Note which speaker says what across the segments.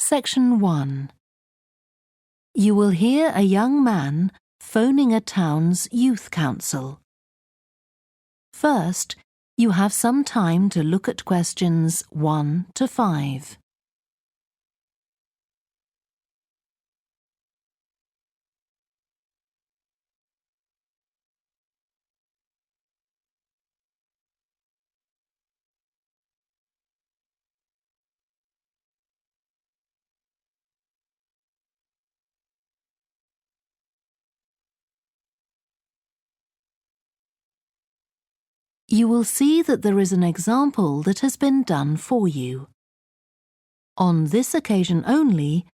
Speaker 1: Section 1. You will hear a young man phoning a town's youth council. First, you have some time to look at questions 1 to 5. You will see that there is an example that has been done for you. On this occasion only,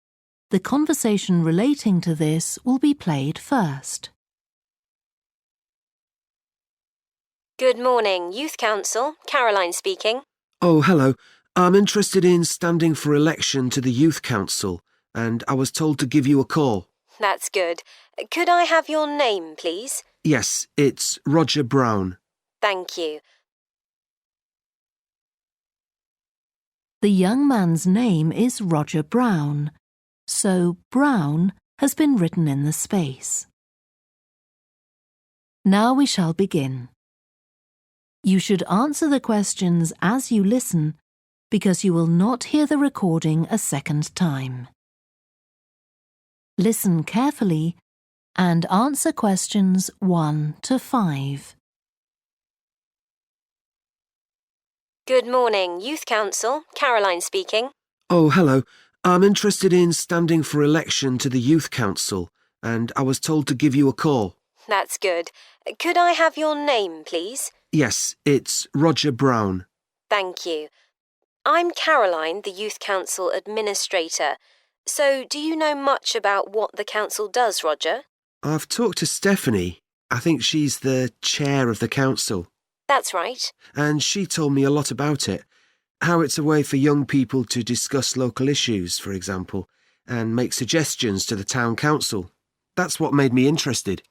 Speaker 1: the conversation relating to this will be played first.
Speaker 2: Good morning, Youth Council. Caroline speaking.
Speaker 3: Oh, hello. I'm interested in standing for election to the Youth Council, and I was told to give you a call.
Speaker 2: That's good. Could I have your name, please?
Speaker 3: Yes, it's Roger Brown.
Speaker 2: Thank you.
Speaker 1: The young man's name is Roger Brown, so Brown has been written in the space. Now we shall begin. You should answer the questions as you listen, because you will not hear the recording a second time. Listen carefully and answer questions 1 to 5.
Speaker 2: Good morning, Youth Council. Caroline speaking.
Speaker 3: Oh, hello. I'm interested in standing for election to the Youth Council, and I was told to give you a call.
Speaker 2: That's good. Could I have your name, please?
Speaker 3: Yes, it's Roger Brown.
Speaker 2: Thank you. I'm Caroline, the Youth Council Administrator. So, do you know much about what the council does, Roger?
Speaker 3: I've talked to Stephanie. I think she's the chair of the council.
Speaker 2: That's right.
Speaker 3: And she told me a lot about it. How it's a way for young people to discuss local issues, for example, and make suggestions to the town council. That's what made me interested.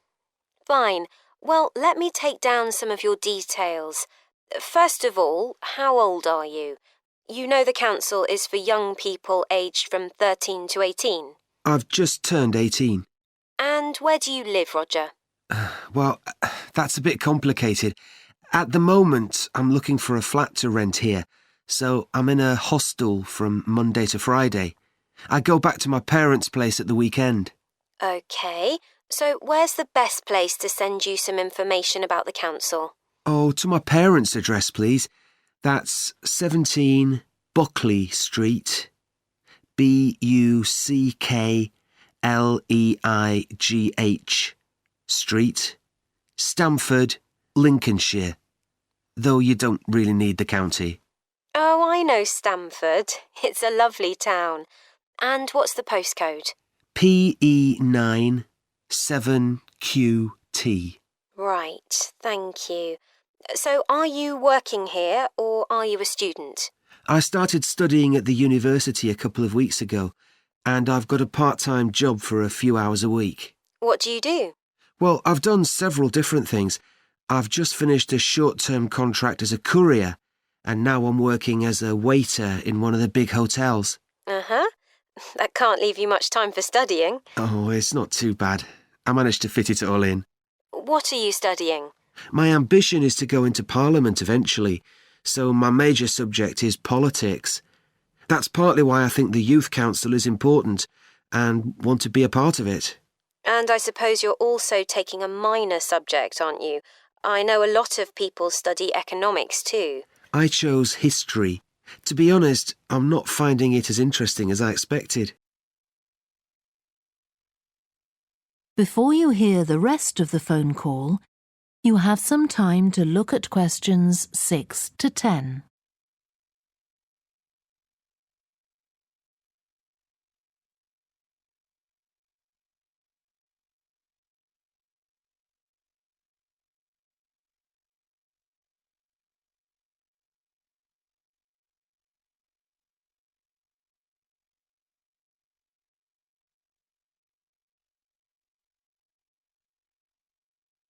Speaker 2: Fine. Well, let me take down some of your details. First of all, how old are you? You know the council is for young people aged from 13 to 18.
Speaker 3: I've just turned 18.
Speaker 2: And where do you live, Roger?
Speaker 3: Well, that's a bit complicated. At the moment, I'm looking for a flat to rent here, so I'm in a hostel from Monday to Friday. I go back to my parents' place at the weekend.
Speaker 2: OK, so where's the best place to send you some information about the council?
Speaker 3: Oh, to my parents' address, please. That's 17 Buckley Street, Buckleigh Street, Stamford, Lincolnshire. Though you don't really need the county.
Speaker 2: Oh, I know Stamford. It's a lovely town. And what's the postcode?
Speaker 3: PE9 7QT.
Speaker 2: Right, thank you. So are you working here or are you a student?
Speaker 3: I started studying at the university a couple of weeks ago, and I've got a part-time job for a few hours a week.
Speaker 2: What do you do?
Speaker 3: Well, I've done several different things. I've just finished a short-term contract as a courier, and now I'm working as a waiter in one of the big hotels.
Speaker 2: Uh-huh. That can't leave you much time for studying.
Speaker 3: Oh, it's not too bad. I managed to fit it all in.
Speaker 2: What are you studying?
Speaker 3: My ambition is to go into Parliament eventually, so my major subject is politics. That's partly why I think the Youth Council is important and want to be a part of it.
Speaker 2: And I suppose you're also taking a minor subject, aren't you? I know a lot of people study economics too.
Speaker 3: I chose history. To be honest, I'm not finding it as interesting as I expected.
Speaker 1: Before you hear the rest of the phone call, you have some time to look at questions 6 to 10.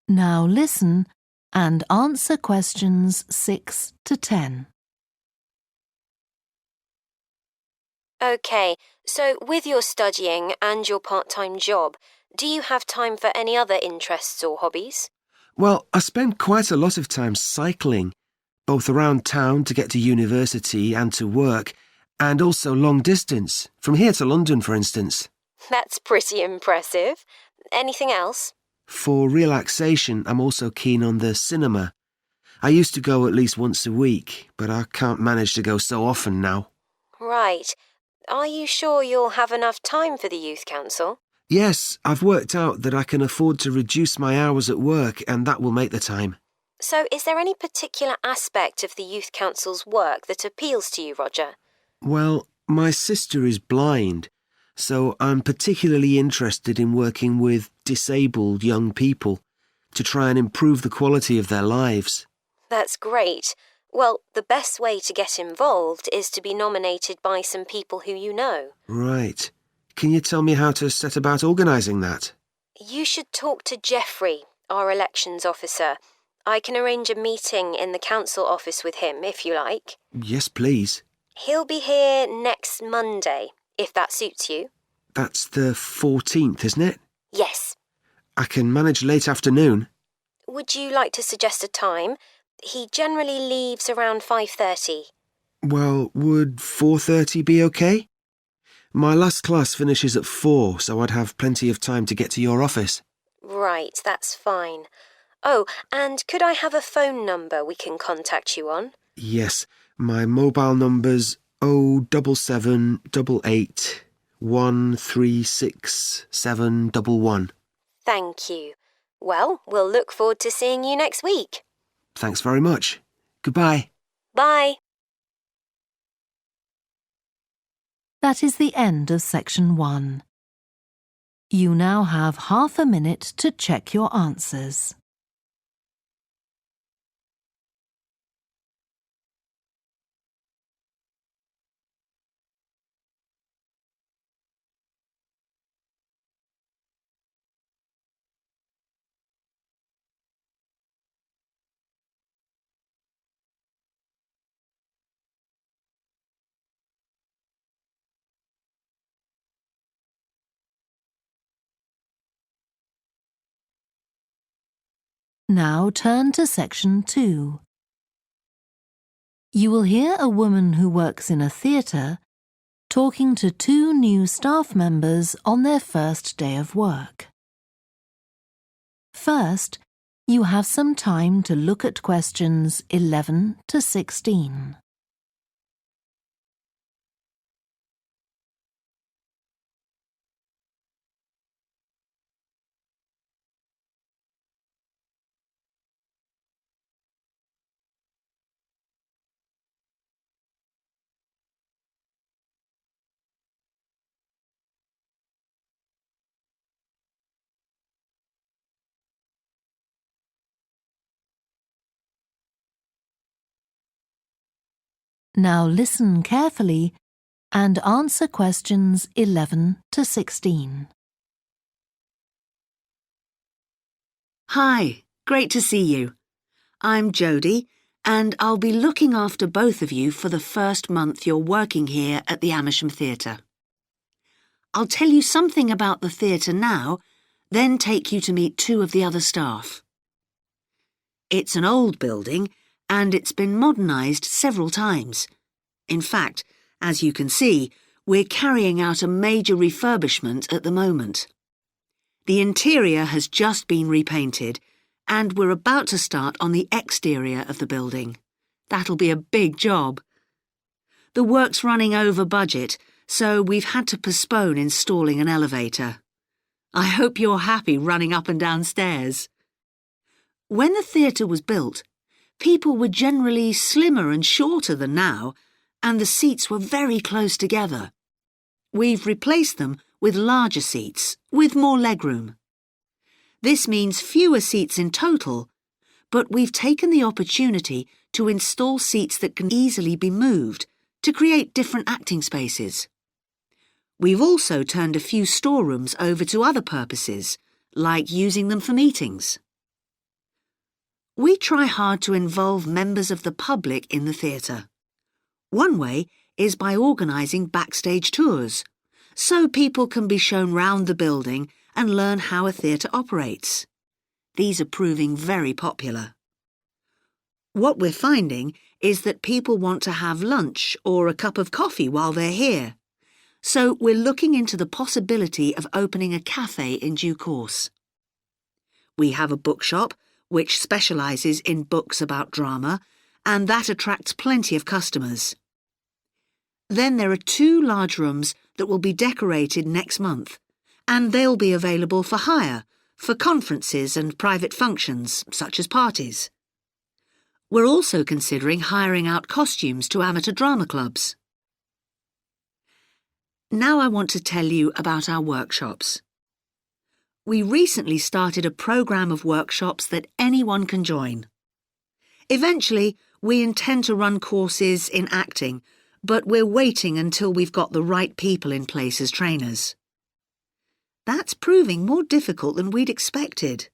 Speaker 1: Now listen and answer questions 6 to 10.
Speaker 2: OK, so with your studying and your part-time job, do you have time for any other interests or hobbies?
Speaker 3: Well, I spend quite a lot of time cycling, both around town to get to university and to work, and also long distance, from here to London, for instance.
Speaker 2: That's pretty impressive. Anything else?
Speaker 3: For relaxation, I'm also keen on the cinema. I used to go at least once a week, but I can't manage to go so often now.
Speaker 2: Right. Are you sure you'll have enough time for the Youth Council?
Speaker 3: Yes, I've worked out that I can afford to reduce my hours at work, and that will make the time.
Speaker 2: So is there any particular aspect of the Youth Council's work that appeals to you, Roger?
Speaker 3: Well, my sister is blind, so I'm particularly interested in working with disabled young people to try and improve the quality of their lives.
Speaker 2: That's great. Well, the best way to get involved is to be nominated by some people who you know.
Speaker 3: Right. Can you tell me how to set about organising that?
Speaker 2: You should talk to Jeffrey, our elections officer. I can arrange a meeting in the council office with him, if you like.
Speaker 3: Yes, please.
Speaker 2: He'll be here next Monday, if that suits you.
Speaker 3: That's the 14th, isn't it?
Speaker 2: Yes.
Speaker 3: I can manage late afternoon.
Speaker 2: Would you like to suggest a time? He generally leaves around 5:30.
Speaker 3: Well, would 4:30 be okay? My last class finishes at 4, so I'd have plenty of time to get to your office.
Speaker 2: Right, that's fine. Oh, and could I have a phone number we can contact you on?
Speaker 3: Yes, my mobile number's 07788 136711.
Speaker 2: Thank you. Well, we'll look forward to seeing you next week.
Speaker 3: Thanks very much. Goodbye.
Speaker 2: Bye.
Speaker 1: That is the end of section 1. You now have half a minute to check your answers. Now turn to section 2. You will hear a woman who works in a theatre talking to 2 new staff members on their first day of work. First, you have some time to look at questions 11 to 16. Now listen carefully and answer questions 11 to 16.
Speaker 4: Hi, great to see you. I'm Jodie, and I'll be looking after both of you for the first month you're working here at the Amersham Theatre. I'll tell you something about the theatre now, then take you to meet 2 of the other staff. It's an old building, and it's been modernised several times. In fact, as you can see, we're carrying out a major refurbishment at the moment. The interior has just been repainted, and we're about to start on the exterior of the building. That'll be a big job. The work's running over budget, so we've had to postpone installing an elevator. I hope you're happy running up and down stairs. When the theatre was built, people were generally slimmer and shorter than now, and the seats were very close together. We've replaced them with larger seats, with more legroom. This means fewer seats in total, but we've taken the opportunity to install seats that can easily be moved to create different acting spaces. We've also turned a few storerooms over to other purposes, like using them for meetings. We try hard to involve members of the public in the theatre. One way is by organising backstage tours, so people can be shown round the building and learn how a theatre operates. These are proving very popular. What we're finding is that people want to have lunch or a cup of coffee while they're here, so we're looking into the possibility of opening a cafe in due course. We have a bookshop which specialises in books about drama, and that attracts plenty of customers. Then there are 2 large rooms that will be decorated next month, and they'll be available for hire, for conferences and private functions, such as parties. We're also considering hiring out costumes to amateur drama clubs. Now I want to tell you about our workshops. We recently started a programme of workshops that anyone can join. Eventually, we intend to run courses in acting, but we're waiting until we've got the right people in place as trainers. That's proving more difficult than we'd expected.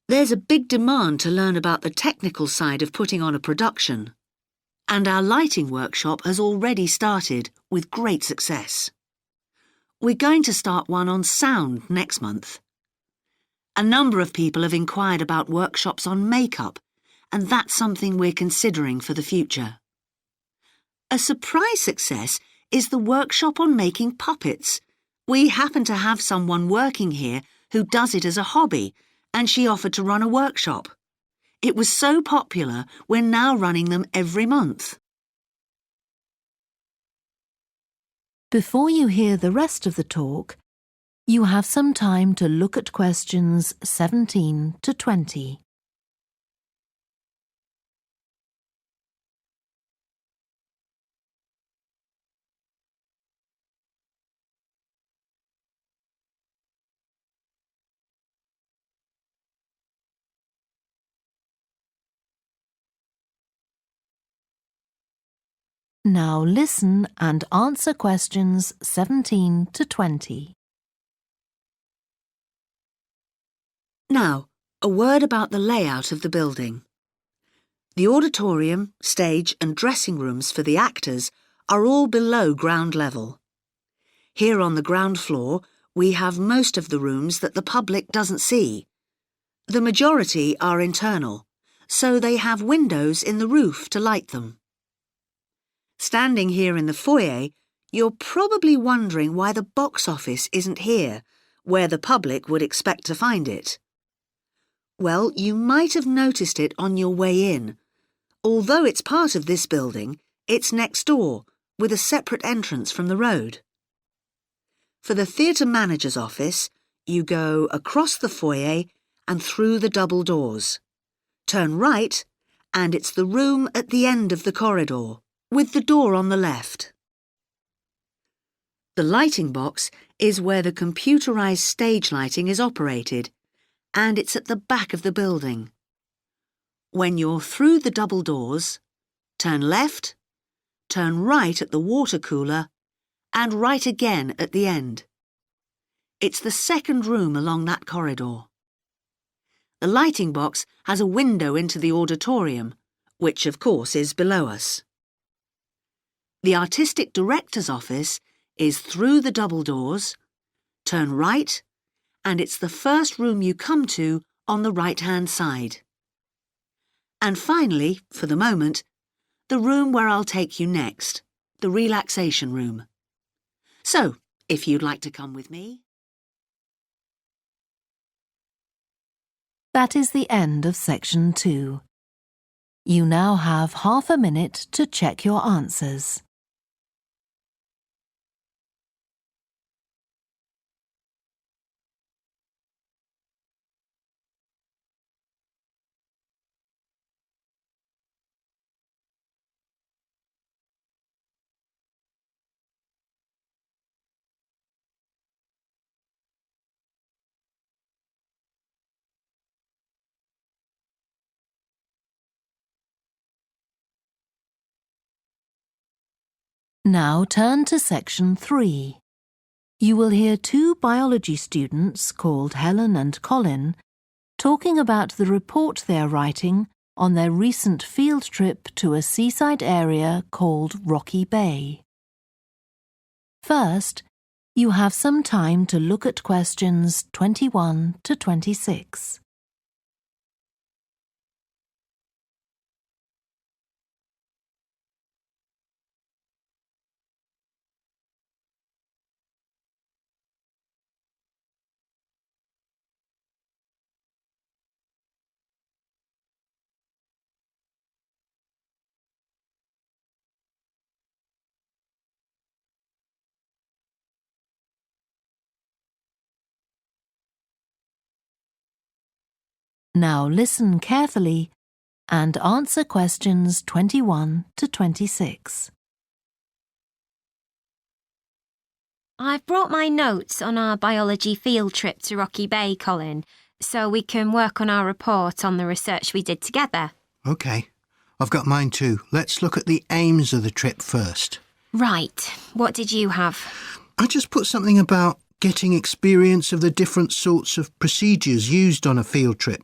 Speaker 4: There's a big demand to learn about the technical side of putting on a production, and our lighting workshop has already started with great success. We're going to start one on sound next month. A number of people have inquired about workshops on makeup, and that's something we're considering for the future. A surprise success is the workshop on making puppets. We happen to have someone working here who does it as a hobby, and she offered to run a workshop. It was so popular, we're now running them every month.
Speaker 1: Before you hear the rest of the talk, you have some time to look at questions 17 to 20. Now listen and answer questions 17 to 20.
Speaker 4: Now, a word about the layout of the building. The auditorium, stage and dressing rooms for the actors are all below ground level. Here on the ground floor, we have most of the rooms that the public doesn't see. The majority are internal, so they have windows in the roof to light them. Standing here in the foyer, you're probably wondering why the box office isn't here, where the public would expect to find it. Well, you might have noticed it on your way in. Although it's part of this building, it's next door, with a separate entrance from the road. For the theatre manager's office, you go across the foyer and through the double doors. Turn right, and it's the room at the end of the corridor, with the door on the left. The lighting box is where the computerised stage lighting is operated, and it's at the back of the building. When you're through the double doors, turn left, turn right at the water cooler, and right again at the end. It's the second room along that corridor. The lighting box has a window into the auditorium, which of course is below us. The artistic director's office is through the double doors, turn right, and it's the first room you come to on the right-hand side. And finally, for the moment, the room where I'll take you next, the relaxation room. So, if you'd like to come with me.
Speaker 1: That is the end of section 2. You now have half a minute to check your answers. Now turn to section 3. You will hear 2 biology students called Helen and Colin talking about the report they are writing on their recent field trip to a seaside area called Rocky Bay. First, you have some time to look at questions 21 to 26. Now listen carefully and answer questions 21 to 26.
Speaker 2: I've brought my notes on our biology field trip to Rocky Bay, Colin, so we can work on our report on the research we did together.
Speaker 5: OK. I've got mine too. Let's look at the aims of the trip first.
Speaker 2: Right. What did you have?
Speaker 5: I just put something about getting experience of the different sorts of procedures used on a field trip.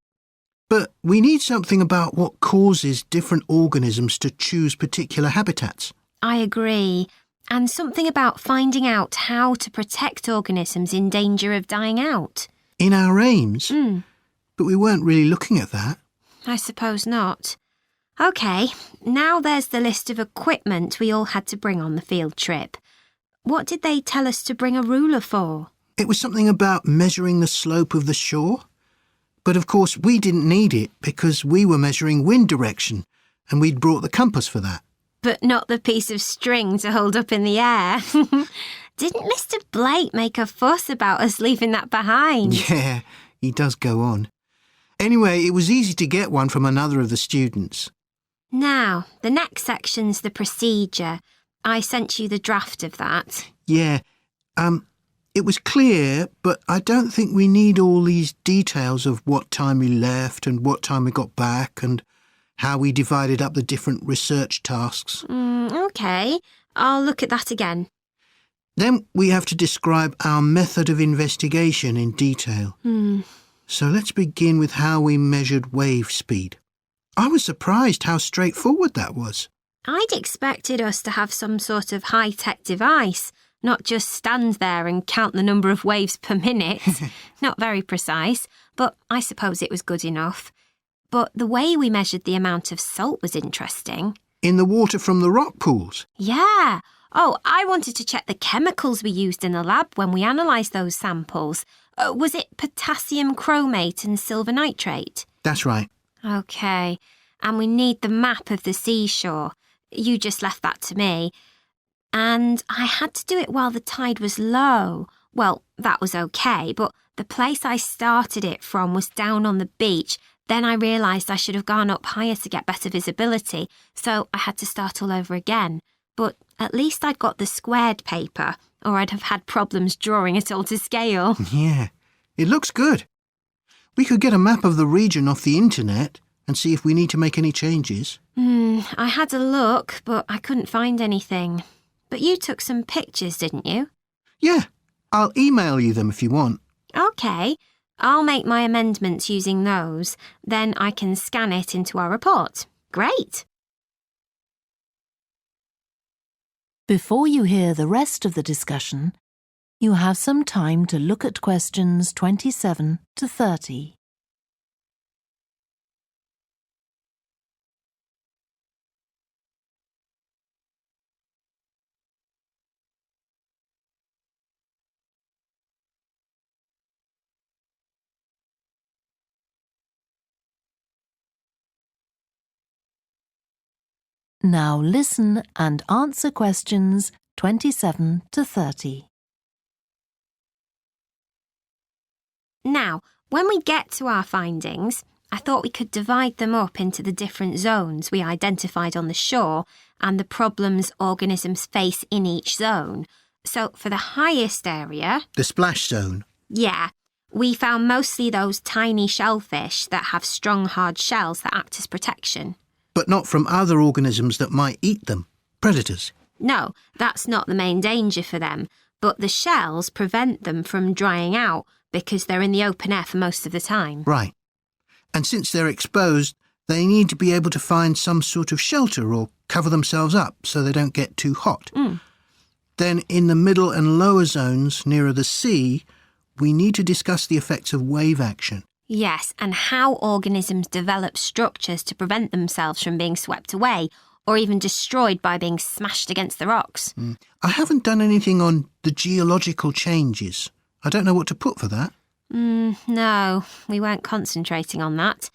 Speaker 5: But we need something about what causes different organisms to choose particular habitats.
Speaker 2: I agree. And something about finding out how to protect organisms in danger of dying out.
Speaker 5: In our aims? But we weren't really looking at that.
Speaker 2: I suppose not. OK, now there's the list of equipment we all had to bring on the field trip. What did they tell us to bring a ruler for?
Speaker 5: It was something about measuring the slope of the shore. But of course we didn't need it because we were measuring wind direction and we'd brought the compass for that.
Speaker 2: But not the piece of string to hold up in the air. Didn't Mr. Blake make a fuss about us leaving that behind?
Speaker 5: Yeah, he does go on. Anyway, it was easy to get one from another of the students.
Speaker 2: Now, the next section's the procedure. I sent you the draft of that.
Speaker 5: Yeah, it was clear, but I don't think we need all these details of what time we left and what time we got back and how we divided up the different research tasks.
Speaker 2: OK, I'll look at that again.
Speaker 5: Then we have to describe our method of investigation in detail. So let's begin with how we measured wave speed. I was surprised how straightforward that was.
Speaker 2: I'd expected us to have some sort of high-tech device, not just stand there and count the number of waves per minute. Not very precise, but I suppose it was good enough. But the way we measured the amount of salt was interesting.
Speaker 5: In the water from the rock pools?
Speaker 2: Yeah. Oh, I wanted to check the chemicals we used in the lab when we analysed those samples. Was it potassium chromate and silver nitrate?
Speaker 5: That's right.
Speaker 2: OK. And we need the map of the seashore. You just left that to me. And I had to do it while the tide was low. Well, that was OK, but the place I started it from was down on the beach. Then I realised I should have gone up higher to get better visibility, so I had to start all over again. But at least I'd got the squared paper, or I'd have had problems drawing it all to scale.
Speaker 5: Yeah, it looks good. We could get a map of the region off the internet and see if we need to make any changes.
Speaker 2: I had a look, but I couldn't find anything. But you took some pictures, didn't you?
Speaker 5: Yeah, I'll email you them if you want.
Speaker 2: OK. I'll make my amendments using those. Then I can scan it into our report. Great.
Speaker 1: Before you hear the rest of the discussion, you have some time to look at questions 27 to 30. Now listen and answer questions 27 to 30.
Speaker 2: Now, when we get to our findings, I thought we could divide them up into the different zones we identified on the shore and the problems organisms face in each zone. So for the highest area...
Speaker 5: The splash zone?
Speaker 2: Yeah. We found mostly those tiny shellfish that have strong hard shells that act as protection.
Speaker 5: But not from other organisms that might eat them, predators.
Speaker 2: No, that's not the main danger for them, but the shells prevent them from drying out because they're in the open air for most of the time.
Speaker 5: Right. And since they're exposed, They need to be able to find some sort of shelter or cover themselves up so they don't get too hot. Then in the middle and lower zones, nearer the sea, we need to discuss the effects of wave action.
Speaker 2: Yes, and how organisms develop structures to prevent themselves from being swept away or even destroyed by being smashed against the rocks.
Speaker 5: I haven't done anything on the geological changes. I don't know what to put for that.
Speaker 2: No, we weren't concentrating on that.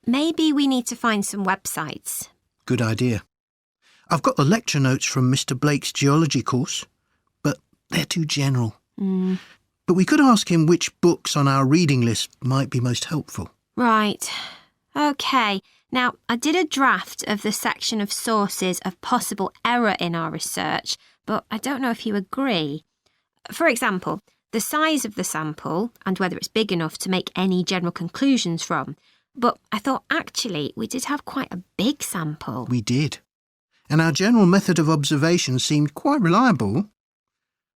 Speaker 2: Maybe we need to find some websites.
Speaker 5: Good idea. I've got the lecture notes from Mr. Blake's geology course, but they're too general. But we could ask him which books on our reading list might be most helpful.
Speaker 2: Right. OK. Now, I did a draft of the section of sources of possible error in our research, but I don't know if you agree. For example, the size of the sample and whether it's big enough to make any general conclusions from. But I thought, actually, we did have quite a big sample.
Speaker 5: We did. And our general method of observation seemed quite reliable.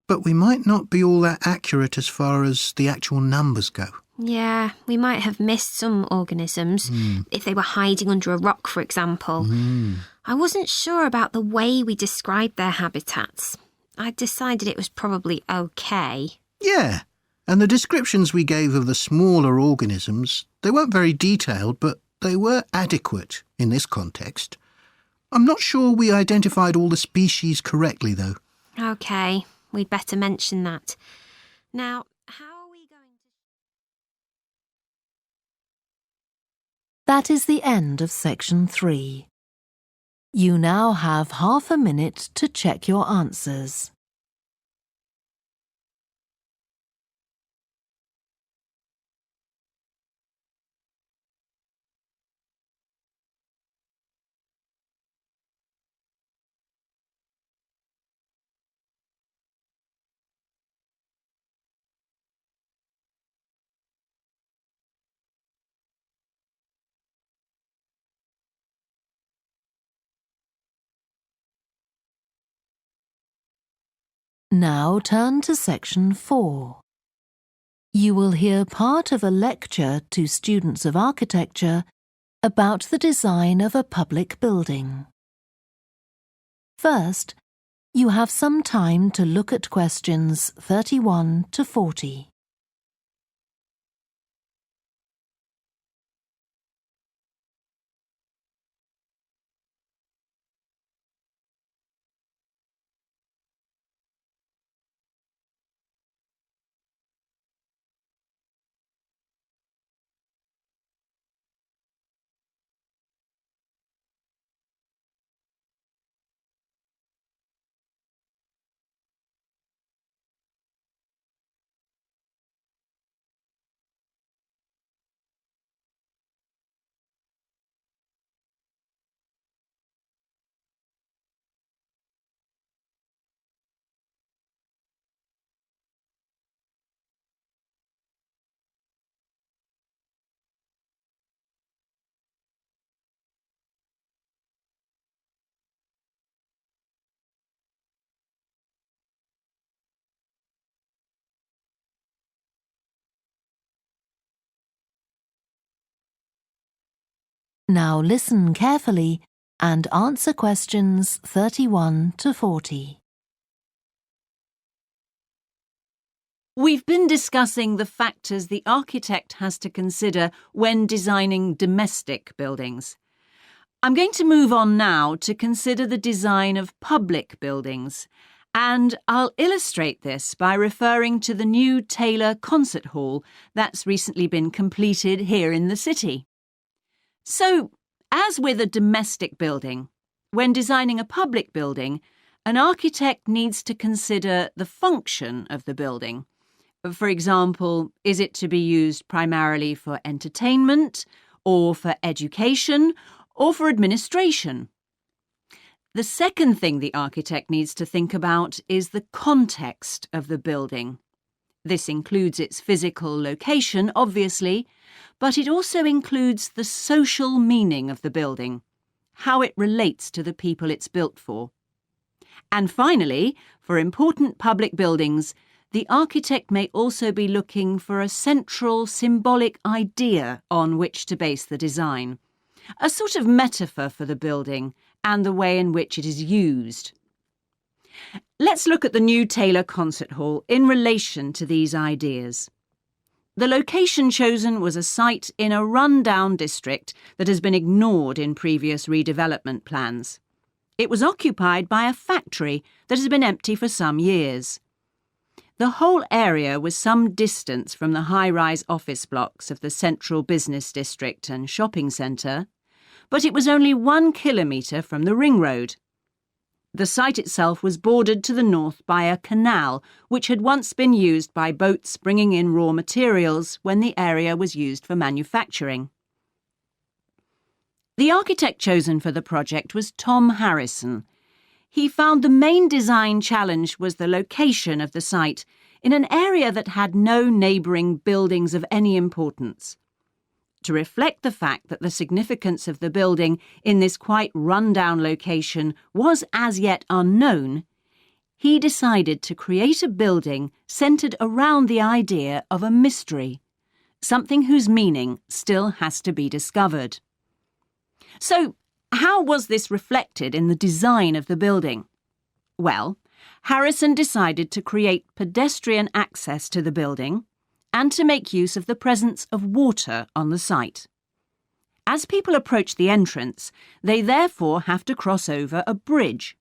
Speaker 5: But we might not be all that accurate as far as the actual numbers go.
Speaker 2: Yeah, we might have missed some organisms, if they were hiding under a rock, for example. I wasn't sure about the way we described their habitats. I decided it was probably OK.
Speaker 5: Yeah, and the descriptions we gave of the smaller organisms, they weren't very detailed, but they were adequate in this context. I'm not sure we identified all the species correctly, though.
Speaker 2: OK. We'd better mention that. Now, how are we going to...
Speaker 1: That is the end of section 3. You now have half a minute to check your answers. Now turn to section 4. You will hear part of a lecture to students of architecture about the design of a public building. First, you have some time to look at questions 31 to 40. Now listen carefully and answer questions 31 to 40.
Speaker 6: We've been discussing the factors the architect has to consider when designing domestic buildings. I'm going to move on now to consider the design of public buildings, and I'll illustrate this by referring to the new Taylor Concert Hall that's recently been completed here in the city. So, as with a domestic building, when designing a public building, an architect needs to consider the function of the building. For example, is it to be used primarily for entertainment, or for education, or for administration? The second thing the architect needs to think about is the context of the building. This includes its physical location, obviously, but it also includes the social meaning of the building, how it relates to the people it's built for. And finally, for important public buildings, the architect may also be looking for a central symbolic idea on which to base the design. a sort of metaphor for the building and the way in which it is used. Let's look at the new Taylor Concert Hall in relation to these ideas. The location chosen was a site in a run-down district that has been ignored in previous redevelopment plans. It was occupied by a factory that has been empty for some years. The whole area was some distance from the high-rise office blocks of the central business district and shopping centre, but it was only 1 kilometre from the ring road. The site itself was bordered to the north by a canal which had once been used by boats bringing in raw materials when the area was used for manufacturing. The architect chosen for the project was Tom Harrison. He found the main design challenge was the location of the site in an area that had no neighbouring buildings of any importance. To reflect the fact that the significance of the building in this quite run-down location was as yet unknown, he decided to create a building centred around the idea of a mystery, something whose meaning still has to be discovered. So, how was this reflected in the design of the building? Well, Harrison decided to create pedestrian access to the building and to make use of the presence of water on the site. As people approach the entrance, they therefore have to cross over a bridge.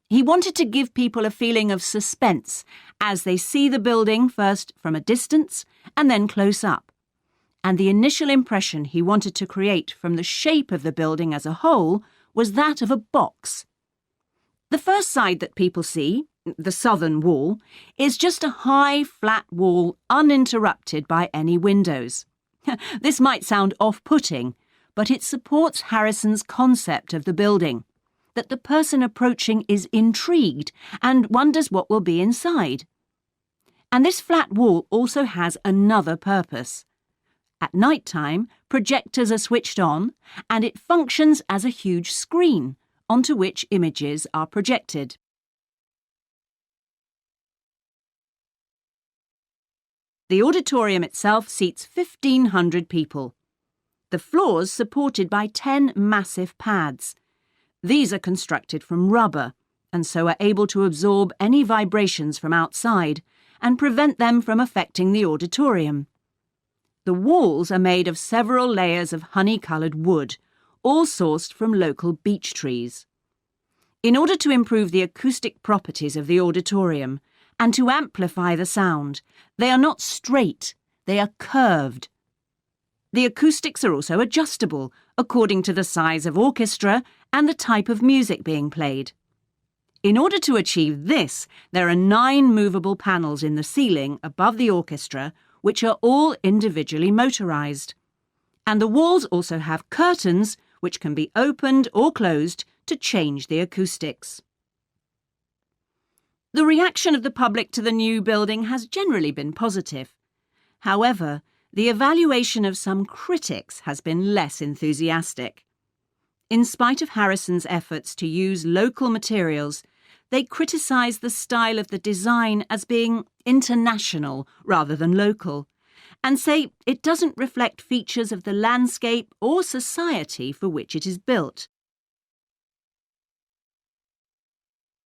Speaker 6: He wanted to give people a feeling of suspense as they see the building first from a distance and then close up. And the initial impression he wanted to create from the shape of the building as a whole was that of a box. The first side that people see, the southern wall, is just a high, flat wall uninterrupted by any windows. This might sound off-putting, but it supports Harrison's concept of the building, that the person approaching is intrigued and wonders what will be inside. And this flat wall also has another purpose. At night time, projectors are switched on, and it functions as a huge screen onto which images are projected. The auditorium itself seats 1,500 people. The floors supported by 10 massive pads. These are constructed from rubber and so are able to absorb any vibrations from outside and prevent them from affecting the auditorium. The walls are made of several layers of honey-coloured wood, all sourced from local beech trees. In order to improve the acoustic properties of the auditorium and to amplify the sound, they are not straight, they are curved. The acoustics are also adjustable according to the size of orchestra and the type of music being played. In order to achieve this, there are 9 movable panels in the ceiling above the orchestra, which are all individually motorised. And the walls also have curtains which can be opened or closed to change the acoustics. The reaction of the public to the new building has generally been positive. However, the evaluation of some critics has been less enthusiastic. In spite of Harrison's efforts to use local materials, they criticise the style of the design as being international rather than local, and say it doesn't reflect features of the landscape or society for which it is built.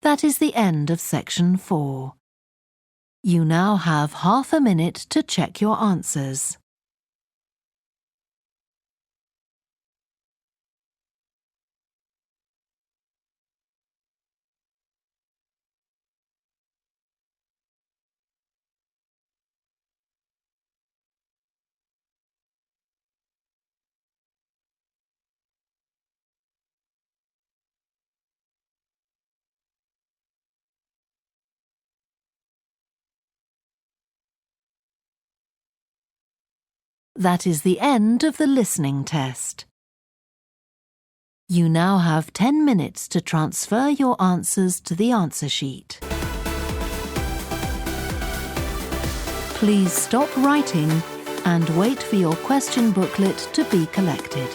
Speaker 1: That is the end of section 4. You now have half a minute to check your answers. That is the end of the listening test. You now have 10 minutes to transfer your answers to the answer sheet. Please stop writing and wait for your question booklet to be collected.